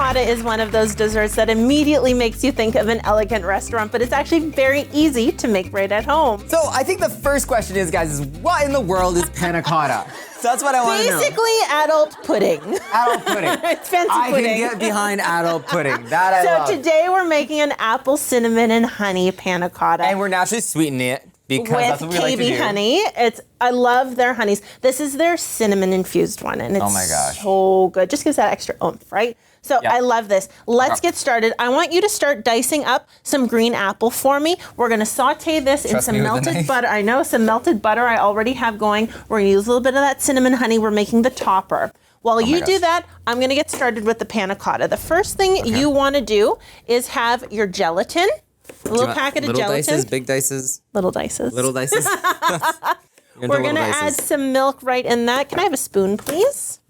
cotta is one of those desserts that immediately makes you think of an elegant restaurant, but it's actually very easy to make right at home. So I think the first question is, guys, is what in the world is panna cotta? So that's what I want to know. Basically, adult pudding. Adult pudding. It's fancy I pudding. can get behind adult pudding. That I love. So today we're making an apple, cinnamon, and honey panna cotta. And we're naturally sweetening it because that's what we like to do. With KB honey. I love their honeys. This is their cinnamon infused one, and it's oh my gosh. so good. Just gives that extra oomph, right? So Yep. I love this. Let's get started. I want you to start dicing up some green apple for me. We're gonna saute this in some melted butter. I know, some melted butter I already have going. We're gonna use a little bit of that cinnamon honey. We're making the topper. While you do that, I'm gonna get started with the panna cotta. The first thing you wanna do is have your gelatin. A little packet of gelatin. Little dices, big dices? Little dices. Little dices? We're gonna add some milk right in that. Can I have a spoon, please?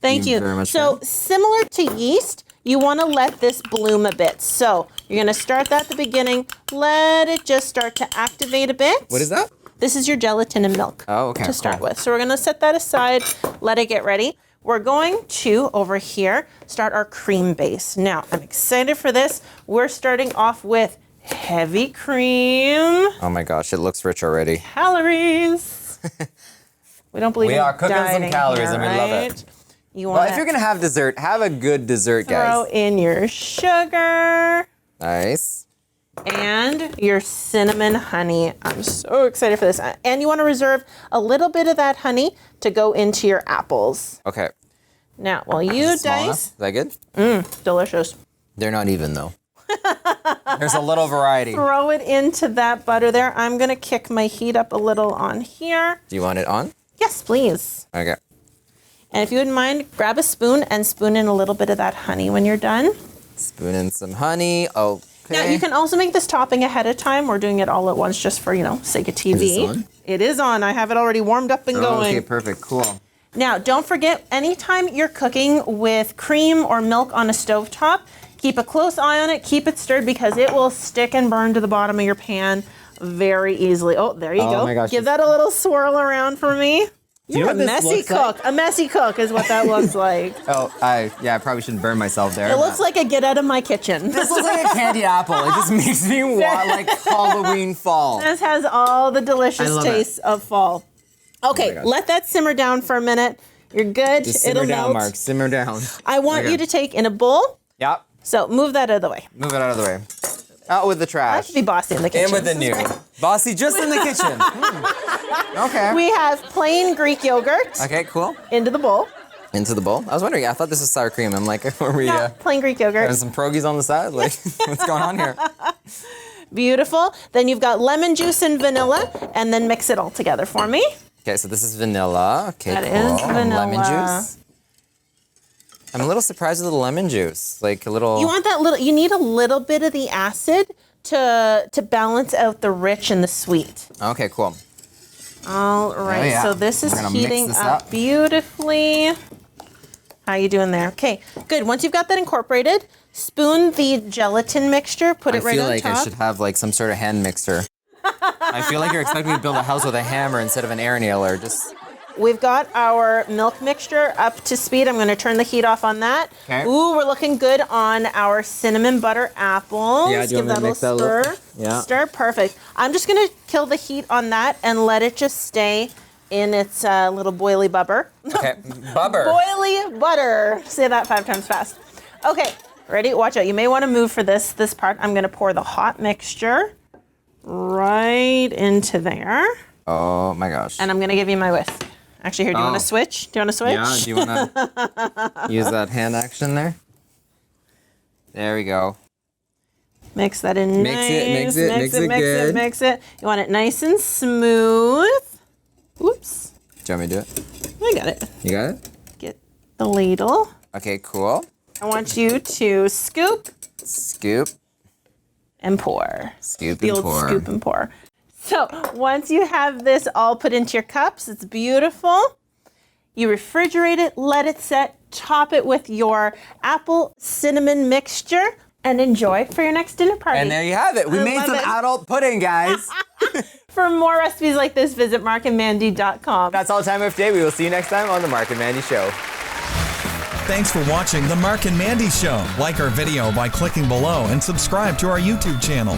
Thank you. Very much so similar to yeast, you wanna let this bloom a bit. So you're gonna start that at the beginning. Let it just start to activate a bit. What is that? This is your gelatin and milk to start with. So we're gonna set that aside, let it get ready. We're going to, over here, start our cream base. Now, I'm excited for this. We're starting off with heavy cream. Oh my gosh, it looks rich already. Calories. We don't believe we in are cooking some dieting calories here, and we right? love it. Well, if you're gonna have dessert, have a good dessert, guys. Throw in your sugar. Nice. And your cinnamon honey. I'm so excited for this. And you want to reserve a little bit of that honey to go into your apples. Okay. Now, while you dice. Is that good? Delicious. They're not even though. There's a little variety. Throw it into that butter there. I'm going to kick my heat up a little on here. Do you want it on? Yes, please. Okay. And if you wouldn't mind, grab a spoon and spoon in a little bit of that honey when you're done. Spoon in some honey. Okay. Now, you can also make this topping ahead of time. We're doing it all at once just for, sake of TV. Is this on? It is on. I have it already warmed up and going. Okay, perfect. Cool. Now, don't forget, anytime you're cooking with cream or milk on a stovetop, keep a close eye on it. Keep it stirred because it will stick and burn to the bottom of your pan very easily. Oh, there you go. My gosh. Give that a little swirl around for me. You're a messy cook. Like? A messy cook is what that looks like. I probably shouldn't burn myself there. It looks like a get out of my kitchen. This looks like a candy apple. It just makes me want like Halloween fall. This has all the delicious tastes of fall. Okay, let that simmer down for a minute. You're good. Just simmer down, Mark. Simmer down. I want you to take in a bowl. Yep. So move that out of the way. Move it out of the way. Out with the trash. I have to be bossy in the kitchen. And with the new. Bossy just in the kitchen. Okay. We have plain Greek yogurt. Okay, cool. Into the bowl. Into the bowl? I was wondering, I thought this was sour cream. I'm like, are we plain Greek yogurt. having some pierogies on the side? Like, what's going on here? Beautiful. Then you've got lemon juice and vanilla, and then mix it all together for me. Okay, so this is vanilla. Okay, That cool. is vanilla. Lemon juice. I'm a little surprised with the lemon juice. Like a little. You want that little, you need a little bit of the acid to balance out the rich and the sweet. Okay, cool. All right, yeah. so this is We're gonna mix heating this up beautifully. How you doing there? Okay, good. Once you've got that incorporated, spoon the gelatin mixture, put it right on top. I feel like I should have like some sort of hand mixer. I feel like you're expecting me to build a house with a hammer instead of an air nailer. Just. We've got our milk mixture up to speed. I'm going to turn the heat off on that. Okay. Ooh, we're looking good on our cinnamon butter apples. Yeah, do you want me to mix that a little? Yeah. Stir, perfect. I'm just going to kill the heat on that and let it just stay in its little boily bubber. Okay, bubber. Boily butter. Say that 5 times fast. Okay, ready? Watch out. You may want to move for this part. I'm going to pour the hot mixture right into there. Oh my gosh. And I'm going to give you my whisk. Actually, here, do you want to switch? Do you want to switch? Yeah, do you want to use that hand action there? There we go. Mix that in Mix nice. it Mix it. You want it nice and smooth. Oops. Do you want me to do it? I got it. You got it? Get the ladle. Okay, cool. I want you to scoop Scoop. and pour. Scoop The and old pour. scoop and pour. So once you have this all put into your cups, it's beautiful. You refrigerate it, let it set, top it with your apple cinnamon mixture, and enjoy for your next dinner party. And there you have it. We made some adult pudding, guys. For more recipes like this, visit marcandmandy.com. That's all the time we have today. We will see you next time on The Marc and Mandy Show. Thanks for watching The Marc and Mandy Show. Like our video by clicking below and subscribe to our YouTube channel.